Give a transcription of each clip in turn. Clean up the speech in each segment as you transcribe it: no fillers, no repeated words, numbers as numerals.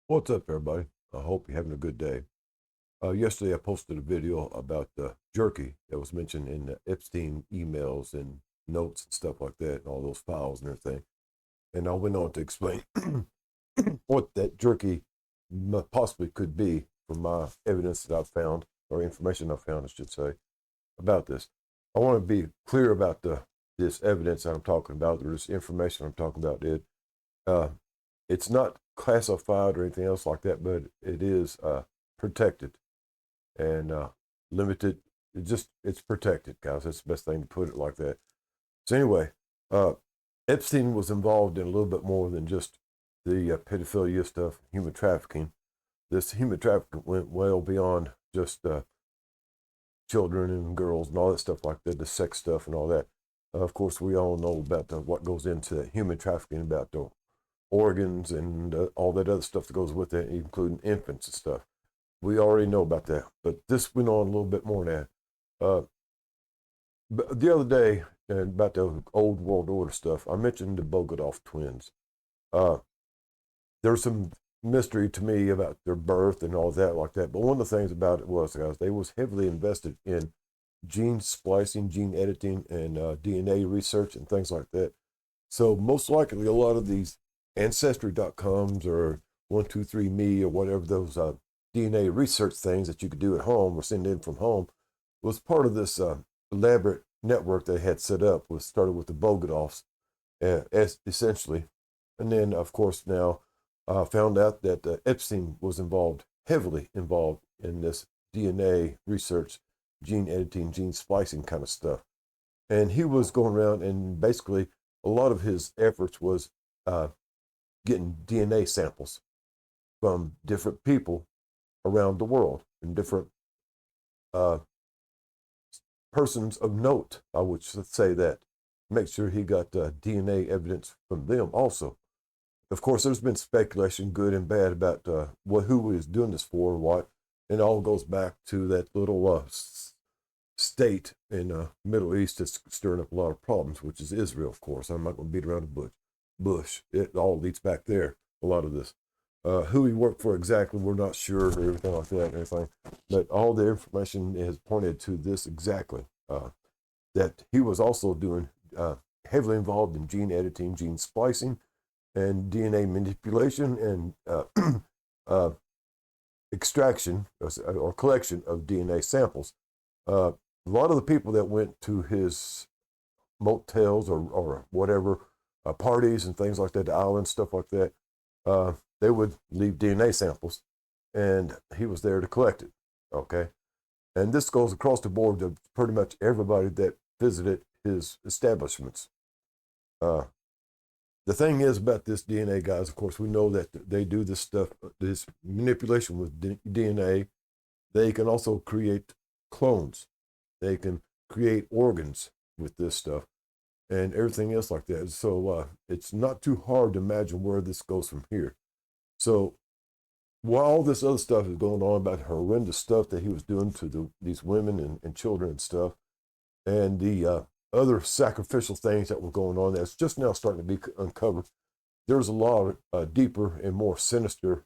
What's up, everybody? I hope you're having a good day. Yesterday, I posted a video about the jerky that was mentioned in the Epstein emails and notes and stuff like that, and all those files and everything. And I went on to explain what that jerky possibly could be from my evidence that I've found, or information I've found, I should say, about this. I want to be clear about this evidence I'm talking about, or this information I'm talking about. Uh, it's not classified or anything else like that, but it is protected and limited. It's protected, guys. That's the best thing to put it like that. So anyway, uh, Epstein was involved in a little bit more than just the pedophilia stuff, human trafficking. This human trafficking went well beyond just children and girls and all that stuff like that, the sex stuff and all that. Of course, we all know about what goes into human trafficking, about the organs and all that other stuff that goes with it, including infants and stuff. We already know about that, but this went on a little bit more than that. But the other day, about the old world order stuff, I mentioned the Bogotov twins. Uh, there's some mystery to me about their birth and all that like that, but one of the things about it was, guys, they was heavily invested in gene splicing, gene editing, and DNA research and things like that. So most likely, a lot of these ancestry.coms or 123Me or whatever those DNA research things that you could do at home or send in from home was part of this elaborate network they had set up. Was started with the Bogotovs, essentially, and then of course now found out that Epstein was involved, heavily involved in this DNA research, gene editing, gene splicing kind of stuff, and he was going around and basically a lot of his efforts was uh, getting DNA samples from different people around the world and different uh, persons of note. I would say that. Make sure he got DNA evidence from them also. Of course, there's been speculation, good and bad, about who was doing this for, what, and it all goes back to that little state in the Middle East that's stirring up a lot of problems, which is Israel, of course. I'm not going to beat around the bush. It all leads back there, a lot of this. Who he worked for exactly, we're not sure, or everything like that, and everything. But all the information has pointed to this exactly, that he was also doing, heavily involved in gene editing, gene splicing, and DNA manipulation, and uh, extraction or collection of DNA samples. A lot of the people that went to his motels or whatever, parties and things like that, the islands, stuff like that, they would leave DNA samples, and he was there to collect it. Okay, and this goes across the board to pretty much everybody that visited his establishments. Uh, the thing is about this DNA, guys, of course, we know that they do this stuff, this manipulation with DNA. They can also create clones. They can create organs with this stuff and everything else like that. So it's not too hard to imagine where this goes from here. So while all this other stuff is going on about horrendous stuff that he was doing to these women and children and stuff, and the other sacrificial things that were going on that's just now starting to be uncovered, there's a lot of deeper and more sinister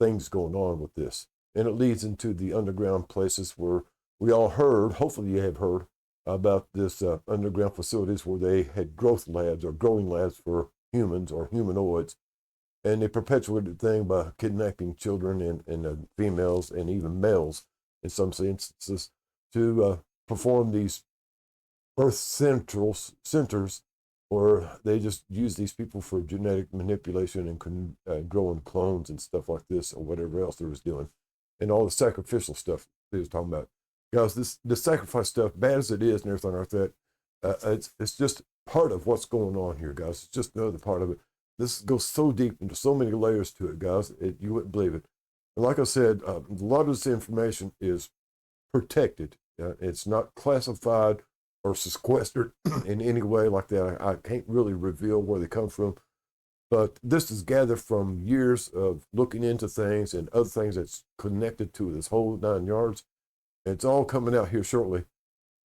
things going on with this. And it leads into the underground places where we all heard, hopefully you have heard, about this underground facilities where they had growth labs or growing labs for humans or humanoids. And they perpetuated the thing by kidnapping children and females and even males in some instances to perform these birth centers, or they just use these people for genetic manipulation and growing clones and stuff like this or whatever else they was doing, and all the sacrificial stuff they was talking about. Guys, the sacrifice stuff, bad as it is and everything like that, it's just part of what's going on here, guys. It's just another part of it. This goes so deep into so many layers to it, guys. You wouldn't believe it. And like I said, a lot of this information is protected. It's not classified or sequestered in any way like that. I can't really reveal where they come from, but this is gathered from years of looking into things and other things that's connected to this whole 9 yards. It's all coming out here shortly.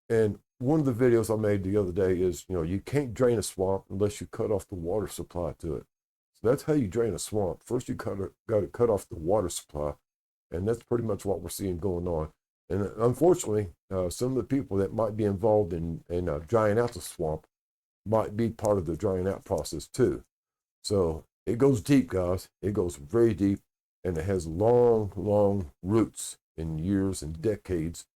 And one of the videos I made the other day is, you can't drain a swamp unless you cut off the water supply to it. That's how you drain a swamp. First, you got to cut off the water supply, and that's pretty much what we're seeing going on. And unfortunately, some of the people that might be involved in drying out the swamp might be part of the drying out process too. So it goes deep, guys. It goes very deep, and it has long, long roots in years and decades,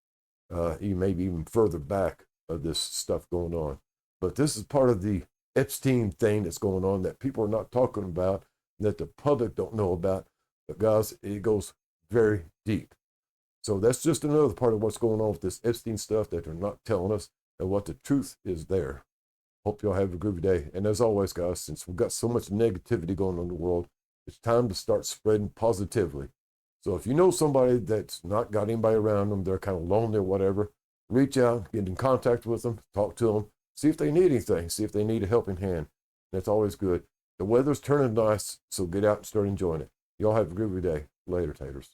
maybe even further back of this stuff going on. But this is part of the Epstein thing that's going on that people are not talking about, that the public don't know about. But guys, it goes very deep. So that's just another part of what's going on with this Epstein stuff that they're not telling us, and what the truth is there. Hope y'all have a groovy day. And as always, guys, since we've got so much negativity going on in the world, it's time to start spreading positively. So if you know somebody that's not got anybody around them, they're kind of lonely or whatever, reach out, get in contact with them, talk to them, see if they need anything, see if they need a helping hand. That's always good. The weather's turning nice, so get out and start enjoying it. Y'all have a groovy day. Later, taters.